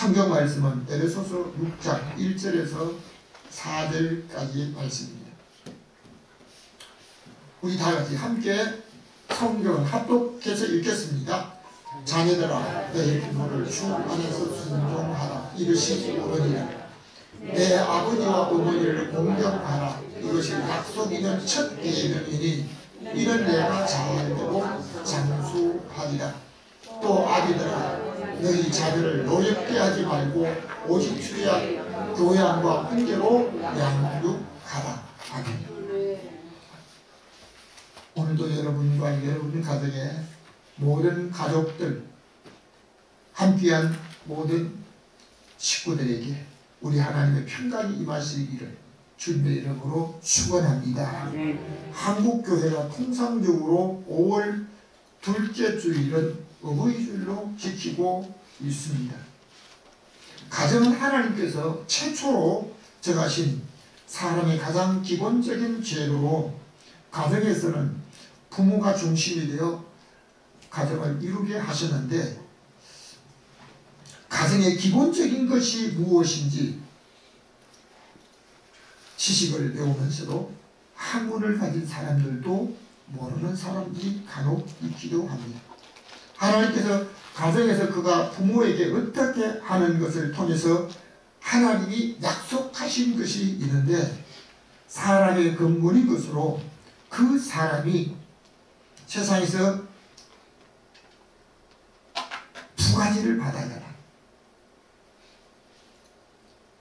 성경 말씀은 에베소서 6장 1절에서 4절까지의 말씀입니다. 우리 다같이 함께 성경을 합독해서 읽겠습니다. 자녀들아 내 부모를 주 안에서 순종하라. 이것이 옳으니라. 내 아버지와 어머니를 공경하라. 이것이 약속 있는 첫 계명이니 이는 내가 잘되고 장수하리라. 또 아비들아 너희 자녀를 노엽게 하지 말고 오직 주의 교양과 훈계로 양육하라. 아멘. 오늘도 여러분과 여러분 가정의 모든 가족들, 함께한 모든 식구들에게 우리 하나님의 평강이 임하시기를 주님의 이름으로 축원합니다. 한국교회가 통상적으로 5월 둘째 주일은 어버이주일로 지키고 있습니다. 가정은 하나님께서 최초로 정하신 사람의 가장 기본적인 제도로 가정에서는 부모가 중심이 되어 가정을 이루게 하셨는데, 가정의 기본적인 것이 무엇인지 지식을 배우면서도 학문을 가진 사람들도 모르는 사람들이 간혹 있기도 합니다. 하나님께서 가정에서 그가 부모에게 어떻게 하는 것을 통해서 하나님이 약속하신 것이 있는데, 사람의 근본인 것으로 그 사람이 세상에서 두 가지를 받아야 한다.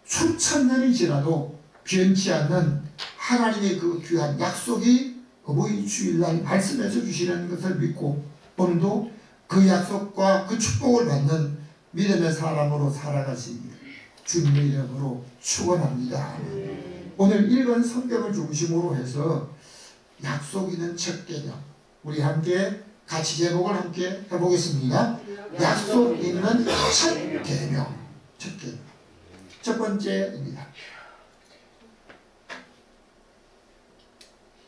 수천 년이 지나도 변치 않는 하나님의 그 귀한 약속이 어버이 주일날 말씀해서 주시는 것을 믿고, 오늘도 그 약속과 그 축복을 받는 믿음의 사람으로 살아가시기를 주님의 이름으로 축원합니다. 오늘 읽은 성경을 중심으로 해서 약속 있는 첫 계명, 우리 함께 같이 제목을 함께 해보겠습니다. 약속 있는 첫 계명. 첫 번째입니다.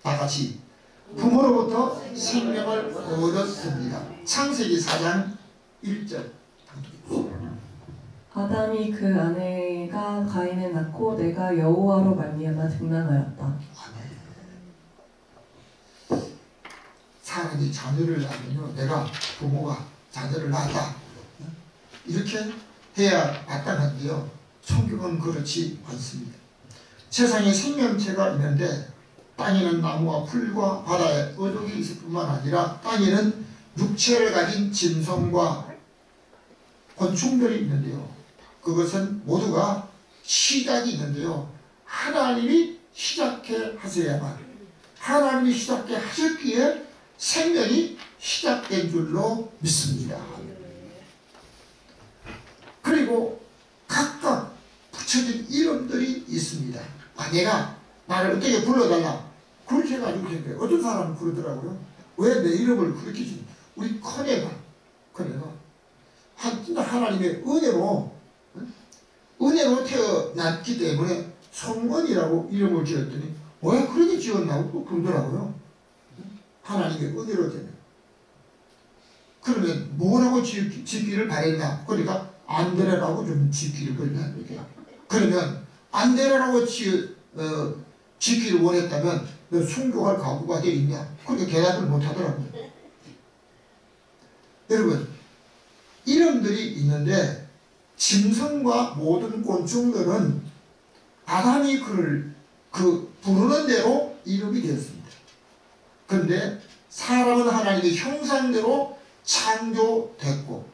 다 같이 부모로부터 생명을 얻었습니다. 창세기 4장 1절. 아담이 그 아내가 가인을 낳고 내가 여호와로 말미암아 등난하였다. 사람이 자녀를 낳으면요, 내가 부모가 자녀를 낳았다 이렇게 해야 마땅한데요, 성경은 그렇지 않습니다. 세상에 생명체가 있는데 땅에는 나무와 풀과 바다에 어족이 있을 뿐만 아니라 땅에는 육체를 가진 짐승과 곤충들이 있는데요, 그것은 모두가 시작이 있는데요, 하나님이 시작해 하셔야만, 하나님이 시작해 하셨기에 생명이 시작된 줄로 믿습니다. 그리고 각각 붙여진 이름들이 있습니다. 내가 나를 어떻게 불러달라 그렇게 해가지고 생각해요. 어떤 사람은 그러더라고요. 왜 내 이름을 그렇게 주는, 우리 큰애가 하나님의 은혜로 태어났기 때문에 성원이라고 이름을 지었더니 왜 그렇게 지었나고 그러더라고요. 하나님의 은혜로 되면. 그러면 뭐라고 짓기를 바랬나? 그러니까 안드레라고 좀 짓기를 바랬나? 그러면 안드레라고 짓기를 원했다면 너 순교할 각오가 되어 있냐? 그렇게 대답을 못하더라고요. 여러분, 이름들이 있는데 짐승과 모든 곤충들은 아담이 그를 부르는 대로 이름이 되었습니다. 그런데 사람은 하나님의 형상대로 창조됐고,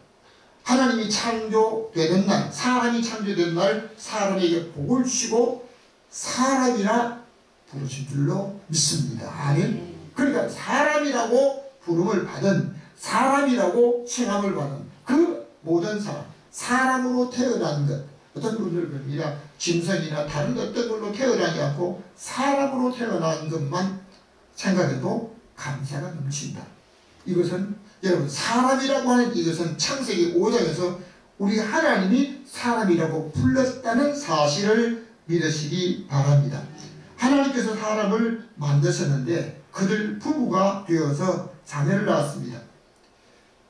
하나님이 창조되는 날, 사람이 창조된 날 사람에게 복을 주시고 사람이라 부르신 줄로 믿습니다. 아멘. 그러니까 사람이라고 부름을 받은, 사람이라고 칭함을 받은 그 모든 사람으로 태어난 것, 어떤 분들은 그럽니다. 짐승이나 다른 어떤 걸로 태어나지 않고 사람으로 태어난 것만 생각해도 감사가 넘친다. 이것은 여러분, 사람이라고 하는 이것은 창세기 5장에서 우리 하나님이 사람이라고 불렀다는 사실을 믿으시기 바랍니다. 하나님께서 사람을 만드셨는데 그들 부부가 되어서 자녀를 낳았습니다.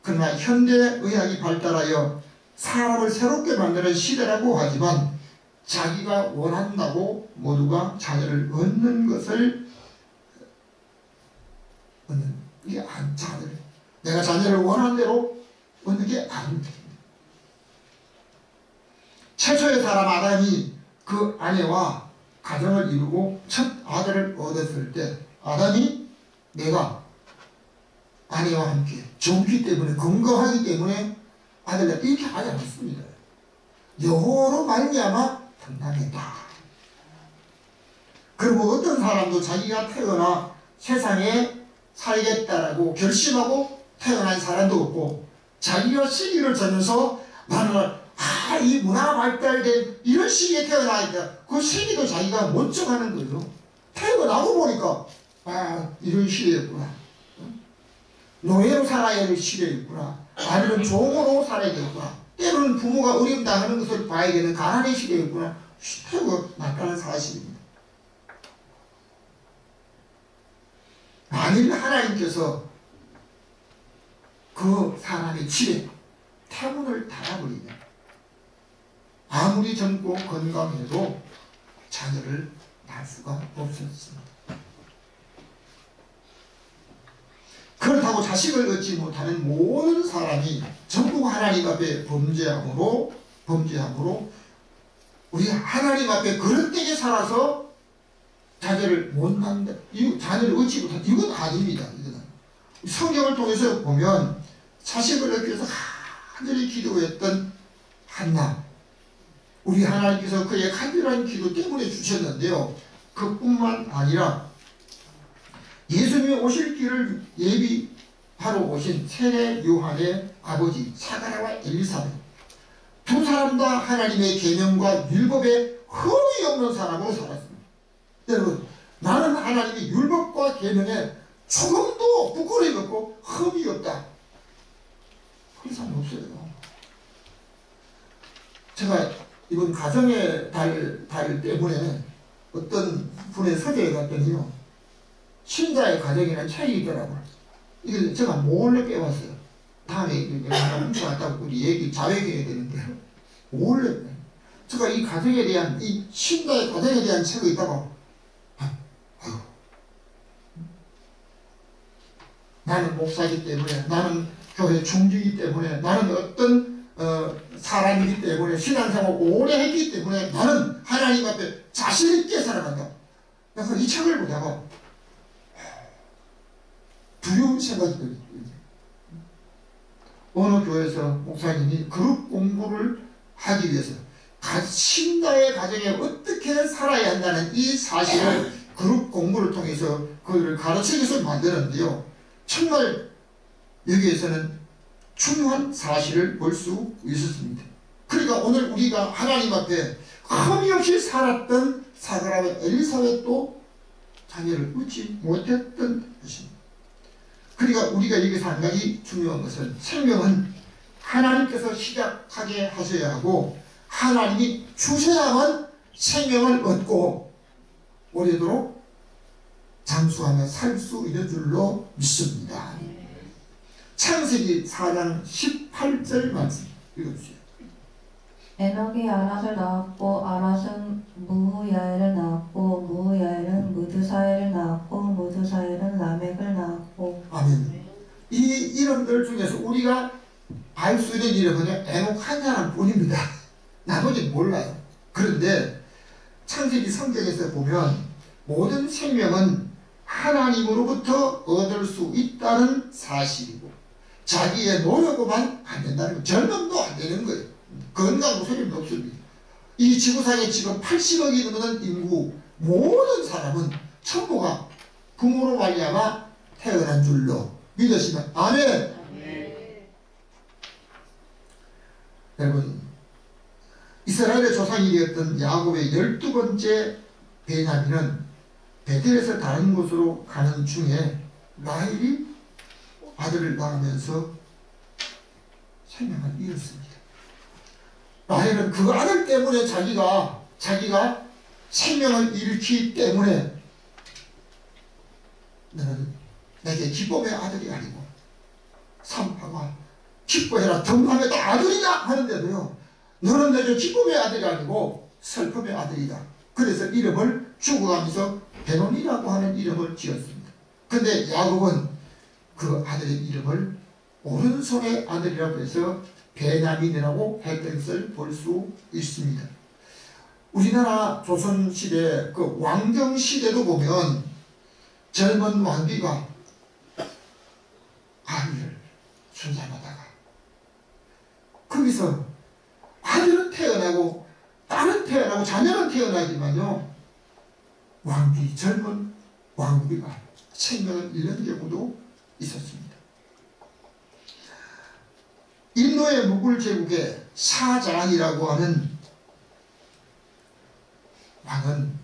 그러나 현대의학이 발달하여 사람을 새롭게 만드는 시대라고 하지만 자기가 원한다고 모두가 자녀를 얻는 것을 얻는 이게 자녀를 내가 자녀를 원하는 대로 얻는 게 아닙니다. 최초의 사람 아담이 그 아내와 가정을 이루고 첫 아들을 얻었을 때 아담이 내가 아내와 함께 좋기 때문에 건강하기 때문에 아들을 이렇게 하지 않습니다. 여호와로 말미암아 당당했다. 그리고 어떤 사람도 자기가 태어나 세상에 살겠다라고 결심하고 태어난 사람도 없고 자기가 시기를 지면서 나는 이 문화 발달된 이런 시기에 태어나야 있다. 그 시기도 자기가 먼저 가는 거예요. 태어나고 보니까 이런 시대였구나. 노예로 살아야 될 시대였구나. 아니면 종으로 살아야 되겠구나. 때로는 부모가 어림당하는 것을 봐야 되는 가난의 시대였구나. 태어났다는 사실입니다. 만일 하나님께서 그 사람의 집에 태문을 닫아버리면 아무리 젊고 건강해도 자녀를 낳을 수가 없었습니다. 그렇다고 자식을 얻지 못하는 모든 사람이 전부 하나님 앞에 범죄함으로 우리 하나님 앞에 그릇되게 살아서 자녀를 못 낳는다. 자녀를 얻지 못한다. 이건 아닙니다. 이거는. 성경을 통해서 보면 자식을 얻기 위해서 간절히 기도했던 한나. 우리 하나님께서 그의 간절한 기도 때문에 주셨는데요. 그뿐만 아니라 예수님이 오실 길을 예비하러 오신 세례 요한의 아버지 사가랴와 엘리사벳 두 사람 다 하나님의 계명과 율법에 흠이 없는 사람으로 살았습니다. 여러분, 나는 하나님의 율법과 계명에 조금도 부끄러움이 없고 흠이 없다. 그런 사람 없어요. 제가 이번 가정의 달 때문에 어떤 분의 서재에 갔더니요, 신자의 가정이라는 책이 있더라고요. 이걸 제가 몰래 빼왔어요. 다음에 내가 훔쳐왔다고 우리 얘기 자백해야 되는데 몰래 빼. 제가 이 가정에 대한 이 신자의 가정에 대한 책이 있다고 나는 목사이기 때문에 나는 교회 중지이기 때문에 나는 어떤 사람이기 때문에 신앙생활 오래 했기 때문에 나는 하나님 앞에 자신있게 살아간다. 그래서 이 책을 보다가 두려운 생각이 들어요. 어느 교회에서 목사님이 그룹 공부를 하기 위해서 신자의 가정에 어떻게 살아야 한다는 이 사실을 그룹 공부를 통해서 그들을 가르치기 위해서 만드는데요. 정말 여기에서는 중요한 사실을 볼 수 있었습니다. 그러니까 오늘 우리가 하나님 앞에 흠이 없이 살았던 사가랴와 엘리사벳도 자녀를 얻지 못했던 것입니다. 그러니까 우리가 여기서 한 가지 중요한 것은 생명은 하나님께서 시작하게 하셔야 하고 하나님이 주셔야만 생명을 얻고 오래도록 장수하며 살 수 있는 줄로 믿습니다. 창세기 4장 18절 말씀 읽어주세요. 에녹이 아랏을 낳았고 아랏은 무후야엘을 낳았고 무후야엘은 무드사엘을 낳았고 무드사엘은 라멕을 낳았고. 아멘. 이 이름들 중에서 우리가 알 수 있는 이름은 에녹 한 사람뿐입니다. 나머지는 몰라요. 그런데 창세기 성경에서 보면 모든 생명은 하나님으로부터 얻을 수 있다는 사실이고 자기의 노력으로만 안 된다는 거예요. 젊음도 안 되는 거예요. 건강도 소용이 없습니다. 이 지구상에 지금 80억이 넘는 인구 모든 사람은 전부가 부모로 말미암아 태어난 줄로 믿으시면 아멘. 여러분, 이스라엘의 조상이 되었던 야곱의 12번째 베냐민은 베델에서 다른 곳으로 가는 중에 라헬이 아들을 낳으면서 생명을 잃었습니다. 라헬은 그 아들 때문에 자기가 생명을 잃기 때문에 너는 내게 기쁨의 아들이 아니고 산파와 기뻐해라. 등함의 아들이다 하는데도요, 너는 내게 기쁨의 아들이 아니고 슬픔의 아들이다. 그래서 이름을 죽어가면서 베노니라고 하는 이름을 지었습니다. 근데 야곱은 그 아들의 이름을 오른손의 아들이라고 해서 베냐민이라고 했던 것을 볼 수 있습니다. 우리나라 조선시대 그 왕정시대도 보면 젊은 왕비가 아들을 순산하다가 거기서 아들은 태어나고 딸은 태어나고 자녀는 태어나지만요, 젊은 왕비가 생명을 잃는 경우도 있었습니다. 인도의 무굴 제국의 샤자한이라고 하는 왕은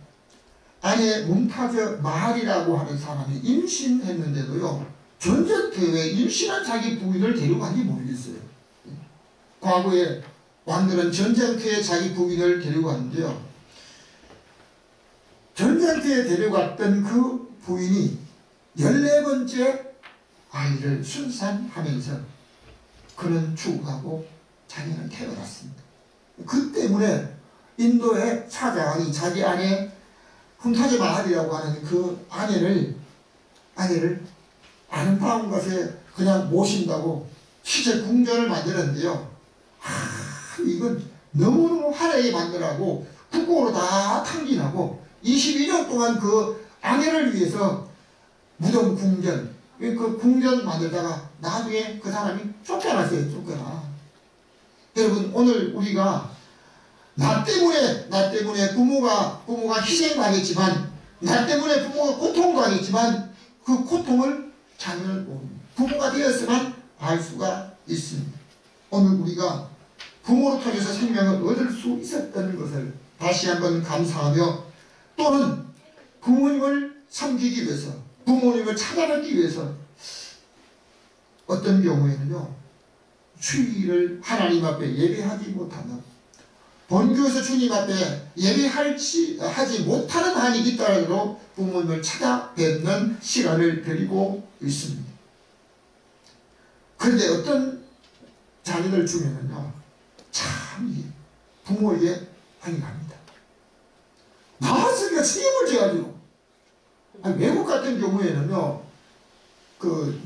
아내 뭉타즈 마할이라고 하는 사람이 임신했는데도요, 전쟁터에 임신한 자기 부인을 데려가는지 모르겠어요. 과거에 왕들은 전쟁터에 자기 부인을 데려갔는데요, 전쟁터에 데려갔던 그 부인이 14번째 아이를 순산하면서 그는 죽어가고 자녀는 태어났습니다. 그 때문에 인도의 샤자한이 자기 아내 훔타즈 마할이라고 하는 그 아내를 아름다운 것에 그냥 모신다고 시제 궁전을 만들었는데요, 이건 너무너무 화려하게 만들라고 국고로 다 탕진하고 22년 동안 그 아내를 위해서 무덤 궁전, 그 궁전 만들다가 나중에 그 사람이 쫓겨났어요. 쫓겨나. 여러분, 오늘 우리가 나 때문에 부모가 희생당했지만, 나 때문에 부모가 고통당했지만 그 고통을 자녀는 부모가 되었으면 알 수가 있습니다. 오늘 우리가 부모로 통해서 생명을 얻을 수 있었던 것을 다시 한번 감사하며, 또는 부모님을 섬기기 위해서, 부모님을 찾아뵙기 위해서 어떤 경우에는요, 주일을 하나님 앞에 예배하지 못하면, 본교에서 주님 앞에 예배하지 못하는 한이 있더라도 부모님을 찾아뵙는 시간을 드리고 있습니다. 그런데 어떤 자녀들 중에는요, 참 부모에게 환영합니다. 나왔으니까 책임을 져가지고. 외국 같은 경우에는요,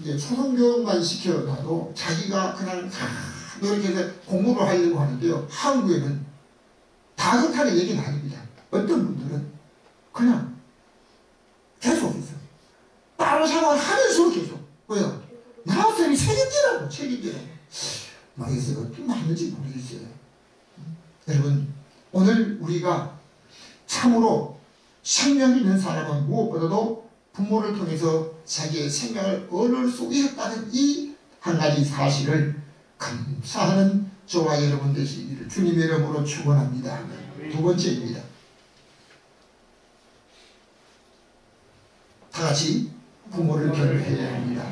이제 초등교육만 시켜놔도 자기가 그냥 이렇게 해서 공부를 하려고 하는데요, 한국에는 다 그렇다는 얘기는 아닙니다. 어떤 분들은 그냥 계속해서 다른 생활을 하면서 계속, 왜요? 나왔으니 책임지라고. 모르겠어요. 어떻게 맞는지 모르겠어요. 여러분, 오늘 우리가 참으로 생명 있는 사람은 무엇보다도 부모를 통해서 자기의 생명을 얻을 수 있었다는 이 한 가지 사실을 감사하는 저와 여러분 되시기를 주님의 이름으로 축원합니다. 두 번째입니다. 다 같이 부모를 경외해야 합니다.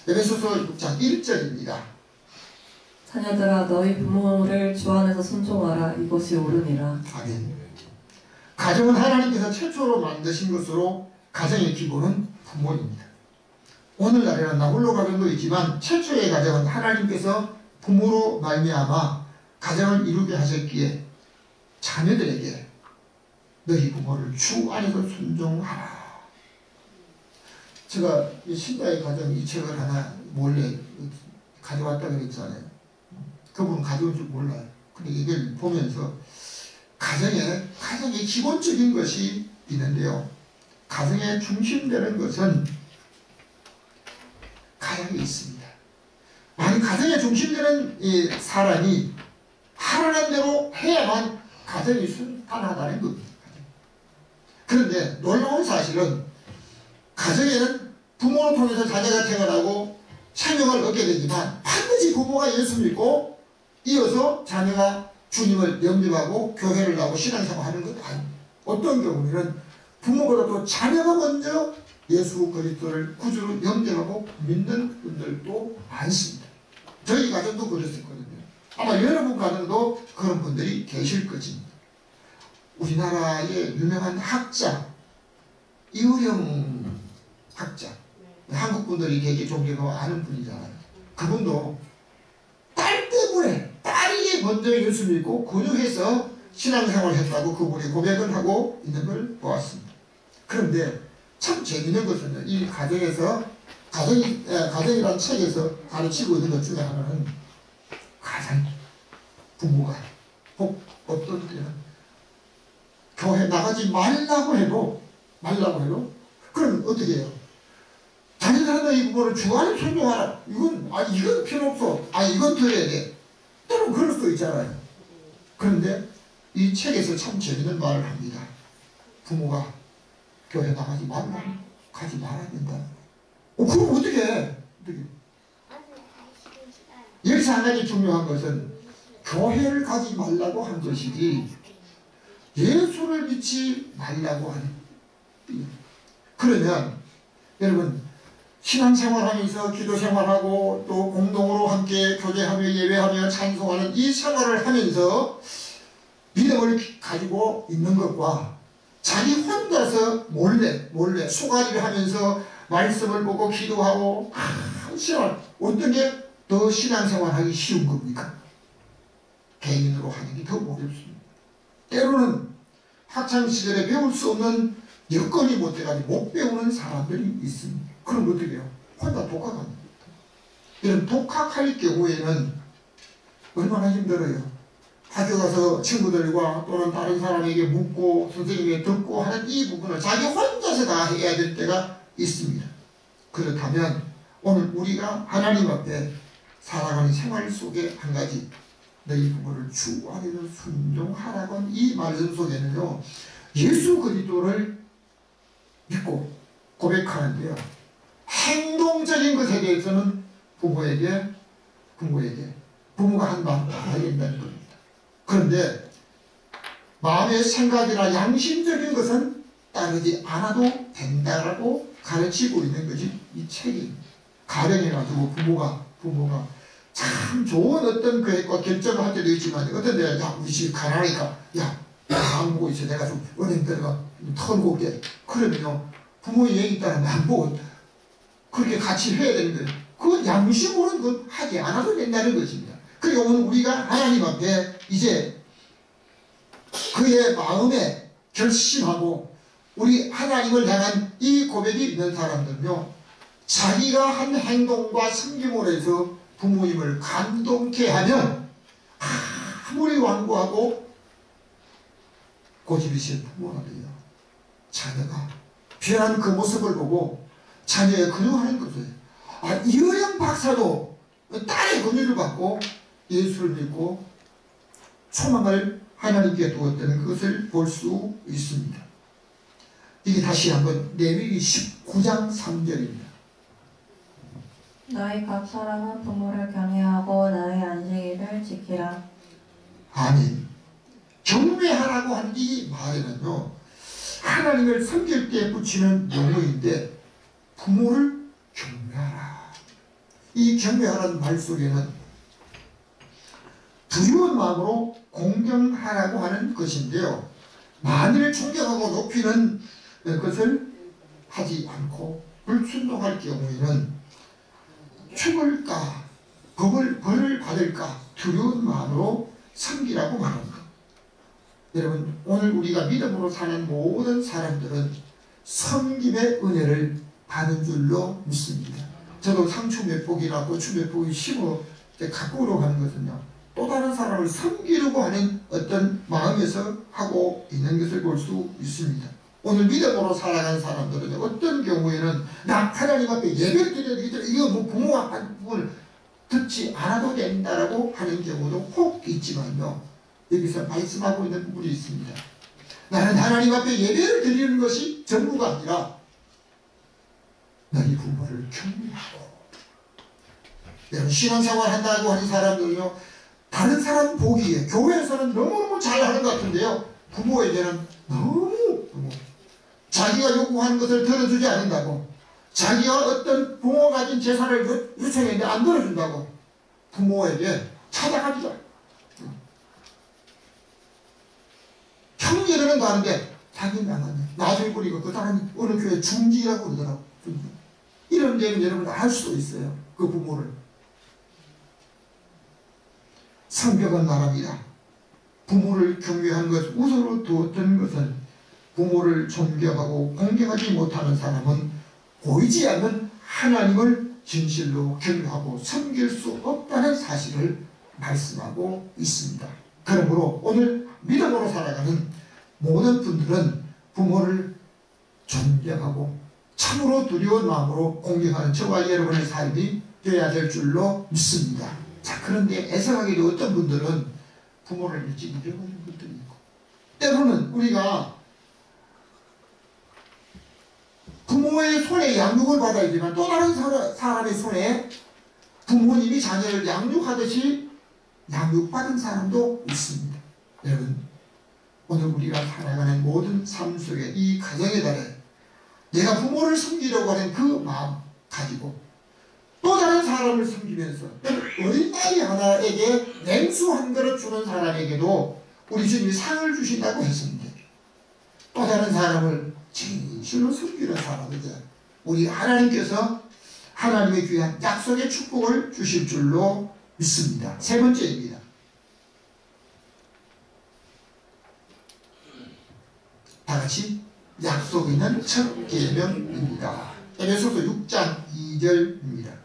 에베소서 6장 1절입니다. 자녀들아, 너희 부모를 주 안에서 순종하라. 이것이 옳으니라. 아멘. 가정은 하나님께서 최초로 만드신 것으로 가정의 기본은 부모입니다. 오늘날에는 나홀로 가정도 있지만 최초의 가정은 하나님께서 부모로 말미암아 가정을 이루게 하셨기에 자녀들에게 너희 부모를 주 안에서 순종하라. 제가 이 신다의 가정 이 책을 하나 몰래 가져왔다 그랬잖아요. 그분은 가져온 줄 몰라요. 근데 이걸 보면서 가정에 기본적인 것이 있는데요, 가정의 중심되는 것은 가정에 있습니다. 만약 가정에 중심되는 이 사람이 하라는 대로 해야만 가정이 순탄하다는 겁니다. 그런데 놀라운 사실은 가정에는 부모를 통해서 자녀가 태어나고 생명을 얻게 되지만 반드시 부모가 예수 믿고 이어서 자녀가 주님을 영접하고 교회를 나오고 신앙생활하는 것 아닙니다. 어떤 경우에는 부모보다 도 자녀가 먼저 예수 그리스도를 구주로 영접하고 믿는 분들도 많습니다. 저희 가정도 그랬었거든요. 아마 여러분 가정도 그런 분들이 계실 것입니다. 우리나라의 유명한 학자 이의령 학자, 한국 분들이 되게 존경하고 아는 분이잖아요. 그분도 자신이 먼저 예수 믿고 근육해서 신앙생활을 했다고 그분이 고백을 하고 있는 걸 보았습니다. 그런데 참 재미있는 것은 이 가정에서 가정이라는 책에서 가르치고 있는 것 중에 하나는 가장 부모가 혹 어떤 때는 교회 나가지 말라고 해도 그럼 어떻게 해요? 자녀들한테 이 부모를 주관을 존중하라. 이건 필요 없어. 이건 드려야 돼. 때론 그럴 수도 있잖아요. 그런데 이 책에서 참 재밌는 말을 합니다. 부모가 교회 나가지 말라. 가지 말아야 된다. 그럼 어떻게 해? 여기서 한 가지 중요한 것은 교회를 가지 말라고 한 것이지 예수를 믿지 말라고 하는. 그러면 여러분 신앙생활하면서 기도생활하고 또 공동으로 함께 교제하며 예배하며 찬송하는 이 생활을 하면서 믿음을 가지고 있는 것과 자기 혼자서 몰래 소가리를 하면서 말씀을 보고 기도하고 신앙 어떤 게 더 신앙생활하기 쉬운 겁니까? 개인으로 하는 게 더 어렵습니다. 때로는 학창시절에 배울 수 없는 여건이 못 돼가지고 못 배우는 사람들이 있습니다. 그럼 어떻게 해요? 혼자 독학합니다. 이런 독학할 경우에는 얼마나 힘들어요. 학교 가서 친구들과 또는 다른 사람에게 묻고 선생님에게 듣고 하는 이 부분을 자기 혼자서 다 해야 될 때가 있습니다. 그렇다면 오늘 우리가 하나님 앞에 살아가는 생활 속에 한 가지 너희 부모를 주 안에서 순종하라고 한 이 말씀 속에는요 예수 그리스도를 믿고 고백하는데요 행동적인 것에 대해서는 부모가 한 마음 다 해야 된다는 겁니다. 그런데 마음의 생각이나 양심적인 것은 따르지 않아도 된다라고 가르치고 있는 것이 이 책이 가령해가지고 부모가 참 좋은 어떤 계획과 결정을 할 때도 있지만 어떤 데가 야 우리 집 가난하니까 야 안 보고 있어 내가 좀 은행 들어가 털고 올게 그러면요 부모의 얘기 따라 안 보고 그렇게 같이 해야 되는 거예요. 그 양심으로는 그건 하지 않아도 된다는 것입니다. 그리고 오늘 우리가 하나님 앞에 이제 그의 마음에 결심하고 우리 하나님을 향한 이 고백이 있는 사람들은요 자기가 한 행동과 섬김으로 해서 부모님을 감동케 하면 아무리 완고하고 고집이신 부모라도요 자녀가 변한 그 모습을 보고 자녀의 근육하는 것을 이어령 박사도 딸의 권유를 받고 예수를 믿고 소망을 하나님께 두었다는 것을 볼 수 있습니다. 이게 다시 한번 레위기 19장 3절입니다. 너희 각 사람은 부모를 경외하고 나의 안식일을 지키라. 아멘. 경외하라고 한 이 말에는요 하나님을 섬길 때 붙이는 용어인데 부모를 경외하라. 이 경외하라는 말 속에는 두려운 마음으로 공경하라고 하는 것인데요 만일 존경하고 높이는 것을 하지 않고 불순종할 경우에는 죽을까 벌을 받을까 두려운 마음으로 섬기라고 말합니다. 여러분 오늘 우리가 믿음으로 사는 모든 사람들은 섬김의 은혜를 받는 줄로 믿습니다. 저도 상추 몇 폭이나 고추 몇 폭이 심어 갖고 오려고 하는 것은요 또 다른 사람을 섬기려고 하는 어떤 마음에서 하고 있는 것을 볼 수 있습니다. 오늘 믿음으로 살아가는 사람들은 어떤 경우에는 나 하나님 앞에 예배를 드려야 되겠다 이거 뭐 부모가 한 부분을 듣지 않아도 된다라고 하는 경우도 혹 있지만요 여기서 말씀하고 있는 부분이 있습니다. 나는 하나님 앞에 예배를 드리는 것이 전부가 아니라 너희 부모를 경외하고 여러분 신앙생활 한다고 하는 사람들은요 다른 사람 보기에 교회에서는 너무너무 잘하는 것 같은데요 부모에게는 너무 자기가 요구하는 것을 들어주지 않는다고 자기가 어떤 부모가 가진 재산을 요청했는데 안 들어준다고 부모에게 찾아가기죠. 형제들은 다른데 자기는 안 하네. 나중에 보니까 그 사람이 어느 교회 중지라고 그러더라고. 이런 데는 여러분 알 수도 있어요. 그 부모를. 성경은 말합니다. 부모를 경외하는 것 우선으로 두었던 것은 부모를 존경하고 공경하지 못하는 사람은 보이지 않는 하나님을 진실로 경외하고 섬길 수 없다는 사실을 말씀하고 있습니다. 그러므로 오늘 믿음으로 살아가는 모든 분들은 부모를 존경하고 참으로 두려운 마음으로 공경하는 저와 여러분의 삶이 되어야 될 줄로 믿습니다. 자, 그런데 애석하게도 어떤 분들은 부모를 일찍 잃어버리는 것들이 있고, 때로는 우리가 부모의 손에 양육을 받아야지만 또 다른 사람의 손에 부모님이 자녀를 양육하듯이 양육받은 사람도 있습니다. 여러분, 오늘 우리가 살아가는 모든 삶 속에 이 가정의 달에 내가 부모를 섬기려고 하는 그 마음 가지고 또 다른 사람을 섬기면서 어린 아이 하나에게 냉수 한 그릇 주는 사람에게도 우리 주님이 상을 주신다고 했습니다. 또 다른 사람을 진실로 섬기는 사람에게 우리 하나님께서 하나님의 귀한 약속의 축복을 주실 줄로 믿습니다. 세 번째입니다. 다같이 약속 있는 첫 계명입니다. 에베소서 6장 2절입니다.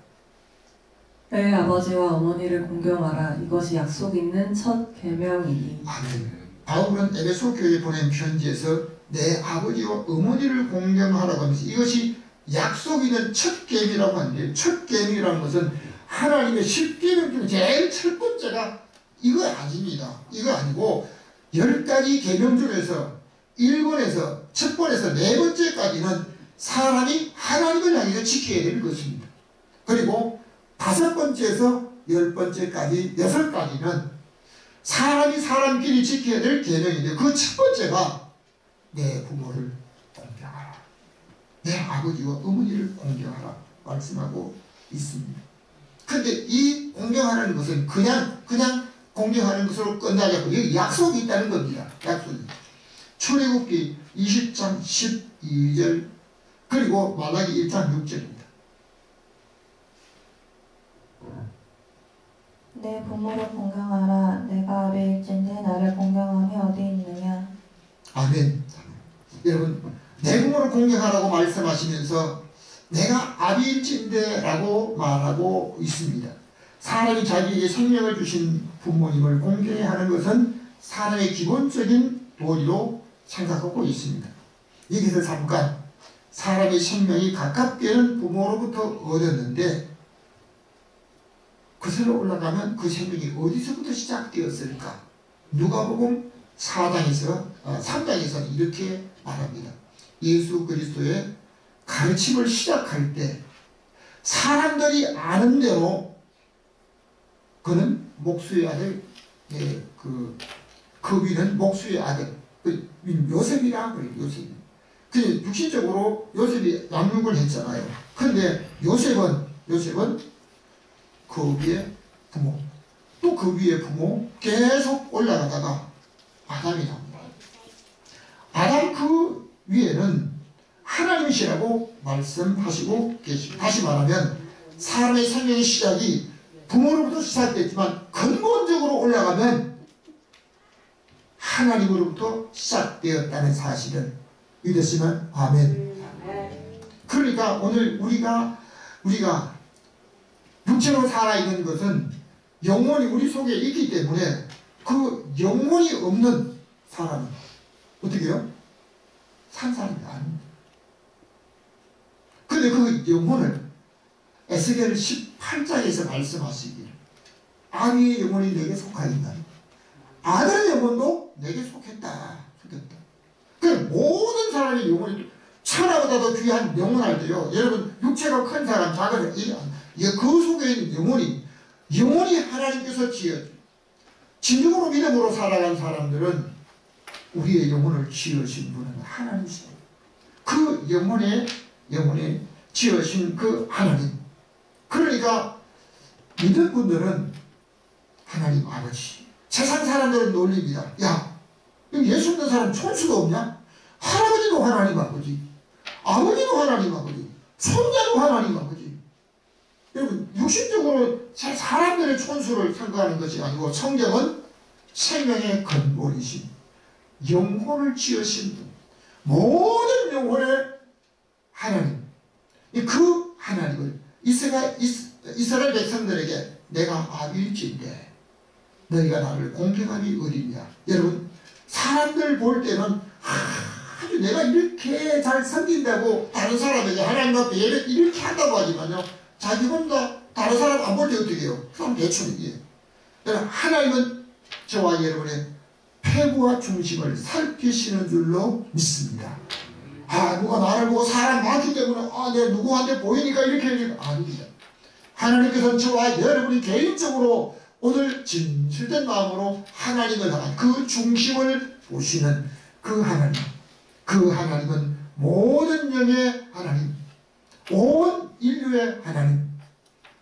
내 아버지와 어머니를 공경하라. 이것이 약속 있는 첫 계명이니. 아멘. 바울은 에베소 교회에 보낸 편지에서 내 아버지와 어머니를 공경하라고 하면서 이것이 약속 있는 첫 계명이라고 하는데, 첫 계명이라는 것은 하나님의 10계명 중에 제일 첫 번째가 이거 아닙니다. 이거 아니고 10가지 계명 중에서 1번에서 첫 번에서 네 번째까지는 사람이 하나님을 향해서 지켜야 되는 것입니다. 그리고 5번째에서 10번째까지 6가지는 사람이 사람끼리 지켜야 될 계명인데, 그 첫 번째가 내 부모를 공경하라, 내 아버지와 어머니를 공경하라 말씀하고 있습니다. 그런데 이 공경하라는 것은 그냥 공경하는 것으로 끝나지 않고 여기 약속이 있다는 겁니다. 약속이. 출애굽기 20장 12절 그리고 말라기 1장 6절입니다. 내 부모를 공경하라. 내가 아비일진데 나를 공경함이 어디 있느냐. 아멘. 여러분, 내 부모를 공경하라고 말씀하시면서 내가 아비일진데 라고 말하고 있습니다. 사람이 자기에게 생명을 주신 부모님을 공경해야 하는 것은 사람의 기본적인 도리로 생각하고 있습니다. 여기서 잠깐 사람의 생명이 가깝게는 부모로부터 얻었는데 그슬러 올라가면 그 생명이 어디서부터 시작되었을까? 누가복음 3장에서는 이렇게 말합니다. 예수 그리스도의 가르침을 시작할 때 사람들이 아는 대로 그는 목수의 아들, 그 위는 목수의 아들, 요셉이라 그래요. 요셉. 그 육신적으로 요셉이 양육을 했잖아요. 그런데 요셉은 그 위에 부모, 또 그 위에 부모 계속 올라가다가 아담이 나옵니다. 아담 그 위에는 하나님이시라고 말씀하시고 계십니다. 다시 말하면 사람의 생명의 시작이 부모로부터 시작됐지만 근본적으로 올라가면 하나님으로부터 시작되었다는 사실을 믿으시면 아멘. 그러니까 오늘 우리가 육체로 살아있는 것은 영혼이 우리 속에 있기 때문에 그 영혼이 없는 사람은 어떻게 해요? 산 사람이 아닙니다. 그런데 그 영혼을 에스겔 18장에서 말씀하시기를 아비의 영혼이 내게 속하였다. 아들의 영혼도 내게 속했다. 그 모든 사람의 영혼이 천하보다 더 귀한 영혼할 때요. 여러분, 육체가 큰 사람, 작은 사람, 그 속에 있는 영혼이 하나님께서 진정으로 믿음으로 살아간 사람들은 우리의 영혼을 지으신 분은 하나님이십니다. 그 영혼에 지으신 그 하나님. 그러니까 믿은 분들은 하나님 아버지. 세상 사람들은 놀립니다. 야, 예수 믿는 사람 촌수가 없냐? 할아버지도 하나님 아버지, 아버지도 하나님 아버지, 손자도 하나님 아버지. 여러분 육신적으로 사람들의 촌수를 평가하는 것이 아니고 성경은 생명의 근본이신 영혼을 지으신 분, 모든 영혼의 하나님, 그 하나님을 이스라엘 백성들에게 내가 아비일진데 너희가 나를 공경함이 어디냐. 여러분 사람들 볼 때는 아주 내가 이렇게 잘 섬긴다고 다른 사람에게 하나님 앞에 예배 이렇게 한다고 하지만요, 자기 혼자 다른 사람 안 볼 때 어떻게 해요? 그럼 대충이에요. 여러분 하나님은 저와 여러분의 폐부와 중심을 살피시는 줄로 믿습니다. 누가 나를 보고 사람 많기 때문에 내가 누구한테 보이니까 이렇게 하니까 아닙니다. 하나님께서는 저와 여러분이 개인적으로 오늘 진실된 마음으로 하나님을 향한 그 중심을 보시는 그 하나님, 그 하나님은 모든 영의 하나님, 온 인류의 하나님,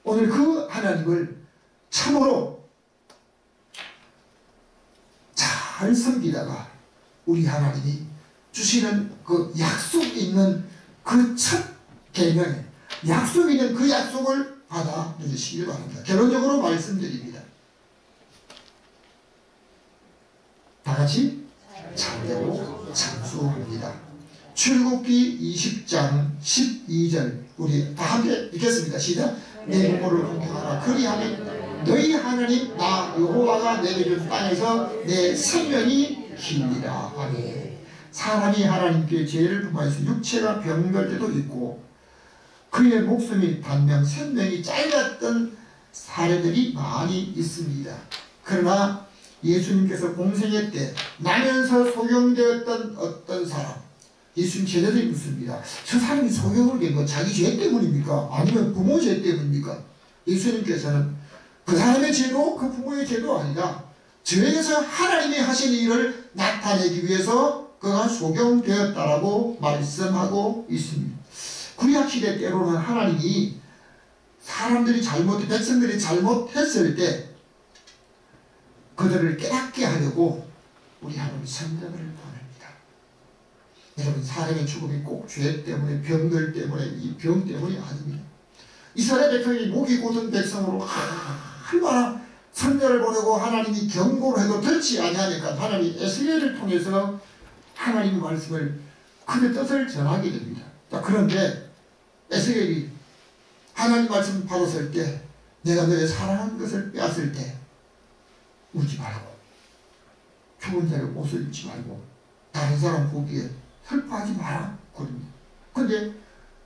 오늘 그 하나님을 참으로 잘 섬기다가 우리 하나님이 주시는 그 약속 있는 그 첫 계명에 약속 있는 그 약속을 받아 누리시길 바랍니다. 결론적으로 말씀드립니다. 다같이 참되고 장수합니다. 출애굽기 20장 12절 우리 다 함께 읽겠습니다. 시작. 내 부모를 공경하라. 그리하면 너희 하나님 나 여호와가 내게 준 땅에서 내 생명이 길리라. 아멘. 사람이 하나님께 죄를 범하여서 육체가 병들 때도 있고 그의 목숨이 단명 생명이 짧았던 사례들이 많이 있습니다. 그러나 예수님께서 공생애 때 나면서 소경되었던 어떤 사람, 예수님 제자들이 묻습니다. 저 사람이 소경을 된 건 자기 죄 때문입니까? 아니면 부모 죄 때문입니까? 예수님께서는 그 사람의 죄도 그 부모의 죄도 아니라 저에게서 하나님이 하신 일을 나타내기 위해서 그가 소경되었다라고 말씀하고 있습니다. 구약시대 때로는 하나님이 백성들이 잘못했을 때 그들을 깨닫게 하려고 우리 하나님 성령을 보냅니다. 여러분 사람의 죽음이 꼭 죄 때문에 병들 때문에 이 병 때문이 아닙니다. 이스라엘 백성이 목이 곧은 백성으로 얼마나 선녀를 보내고 하나님이 경고를 해도 듣지 아니하니까 하나님이 에스겔을 통해서 하나님의 말씀을 그의 뜻을 전하게 됩니다. 그런데 에스겔이 하나님 말씀 받았을 때 내가 너의 사랑하는 것을 빼앗을 때 울지 말고 죽은 자의 옷을 입지 말고 다른 사람 보기에 슬퍼하지 마라 그럽니다. 근데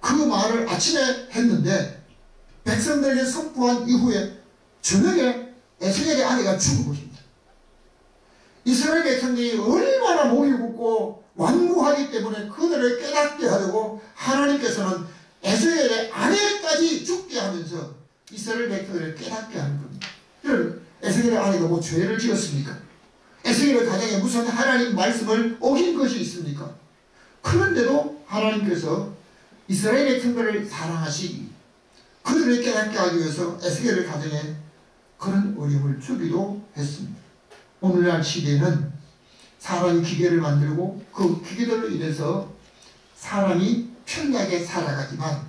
그 말을 아침에 했는데 백성들에게 선포한 이후에 저녁에 에스겔의 아내가 죽은 것입니다. 이스라엘 백성들이 얼마나 목이 굳고 완고하기 때문에 그들을 깨닫게 하려고 하나님께서는 에스겔의 아내까지 죽게 하면서 이스라엘 백성들을 깨닫게 하는 겁니다. 여러분 에스겔의 아내가 뭐 죄를 지었습니까? 에스겔의 가정에 무슨 하나님 말씀을 어긴 것이 있습니까? 그런데도 하나님께서 이스라엘 백성들을 사랑하시기 그들을 깨닫게 하기 위해서 에스겔의 가정에 그런 어려움을 주기도 했습니다. 오늘날 시대에는 사람이 기계를 만들고 그 기계들로 인해서 사람이 편리하게 살아가지만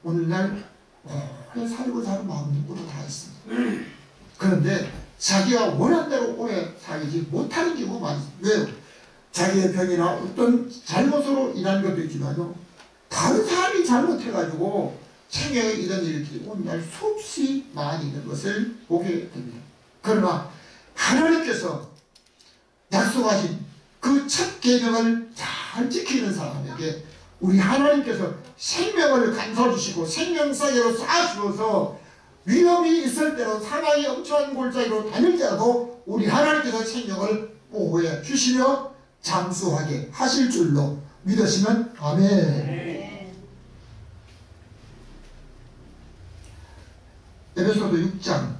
오늘날 오래 살고 사는 마음으로 다 있습니다. 그런데 자기가 원하는 대로 오래 살지 못하는 경우가 많습니다. 왜요? 자기의 병이나 어떤 잘못으로 인한 것도 있지만요, 다른 사람이 잘못해가지고 생명에 이런 일들이 오늘날 수없이 많이 있는 것을 보게 됩니다. 그러나 하나님께서 약속하신 그 첫 계명을 잘 지키는 사람에게 우리 하나님께서 생명을 감싸 주시고 생명사계로 쌓아주어서 위험이 있을 때로 사망이 엄청난 골짜기로 다닐지라도 우리 하나님께서 생명을 보호해 주시며 장수하게 하실 줄로 믿으시면 아멘. 에베소서 6장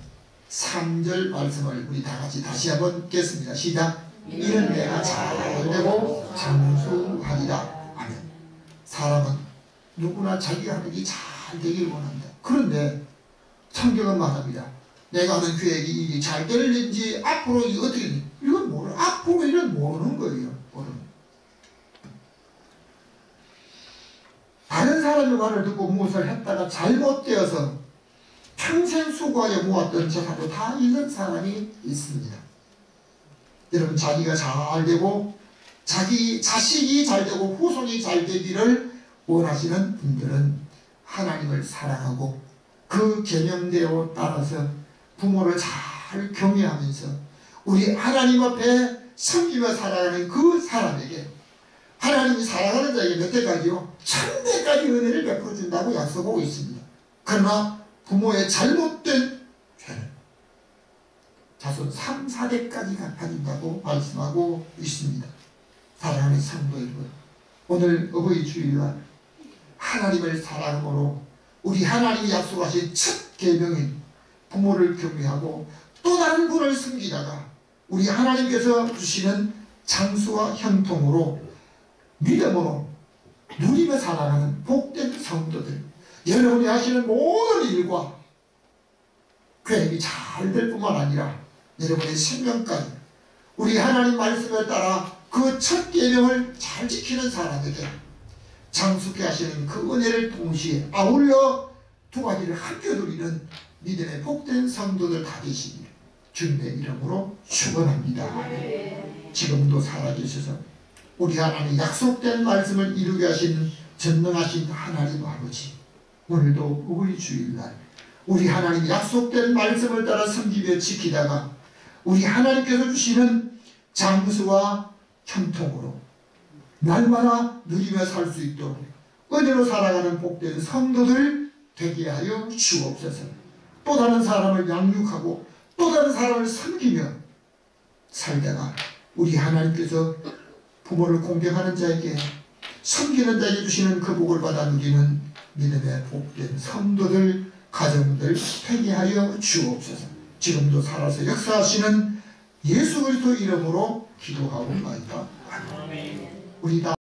3절 말씀을 우리 다같이 다시 한번 읽겠습니다. 시작. 이는 내가 잘되고 장수하리라. 아멘. 사람은 누구나 자기가 하는 일이 잘 되기를 원합니다. 그런데 성경은 말합니다. 내가 하는 계획이 일이 잘 될는지 앞으로 이 어떻게 되는지 이건 모르는, 앞으로 이런 모르는 거예요. 모르는. 다른 사람의 말을 듣고 무엇을 했다가 잘못되어서 평생 수고하여 모았던 재산도 다 잃는 사람이 있습니다. 여러분, 자기가 잘 되고 자기 자식이 잘 되고 후손이 잘 되기를 원하시는 분들은 하나님을 사랑하고 그 계명대로 따라서 부모를 잘 경외하면서 우리 하나님 앞에 섬기며 살아가는 그 사람에게 하나님이 사랑하는 자에게 몇 대까지요? 1000대까지 은혜를 베풀어 준다고 약속하고 있습니다. 그러나 부모의 잘못된 죄는 자손 3, 4대까지 갚아준다고 말씀하고 있습니다. 사랑하는 성도 여러분, 오늘 어버이 주일날 하나님을 사랑함으로 우리 하나님이 약속하신 첫 계명인 부모를 경외하고 또 다른 분을 섬기다가 우리 하나님께서 주시는 장수와 형통으로 믿음으로 누리며 살아가는 복된 성도들, 여러분이 하시는 모든 일과 계획이 잘 될 뿐만 아니라 여러분의 생명까지 우리 하나님 말씀에 따라 그 첫 계명을 잘 지키는 사람에게 장수케 하시는 그 은혜를 동시에 아울러 두 가지를 함께 누리는 믿음의 복된 성도들 다 되시기를 주님의 이름으로 축원합니다. 지금도 살아계셔서 우리 하나님 약속된 말씀을 이루게 하신 전능하신 하나님 아버지, 오늘도 어버이 주일날 우리 하나님 약속된 말씀을 따라 섬기며 지키다가 우리 하나님께서 주시는 장수와 형통으로 날마다 누리며 살 수 있도록 은혜로 살아가는 복된 성도들 되게 하여 주옵소서. 또 다른 사람을 양육하고 또 다른 사람을 섬기며 살다가 우리 하나님께서 부모를 공경하는 자에게 섬기는 자에게 주시는 그 복을 받아 누리는 믿음의 복된 성도들, 가정들 되게 하여 주옵소서. 지금도 살아서 역사하시는 예수 그리스도 이름으로 기도하옵나이다. 아멘. 우리 다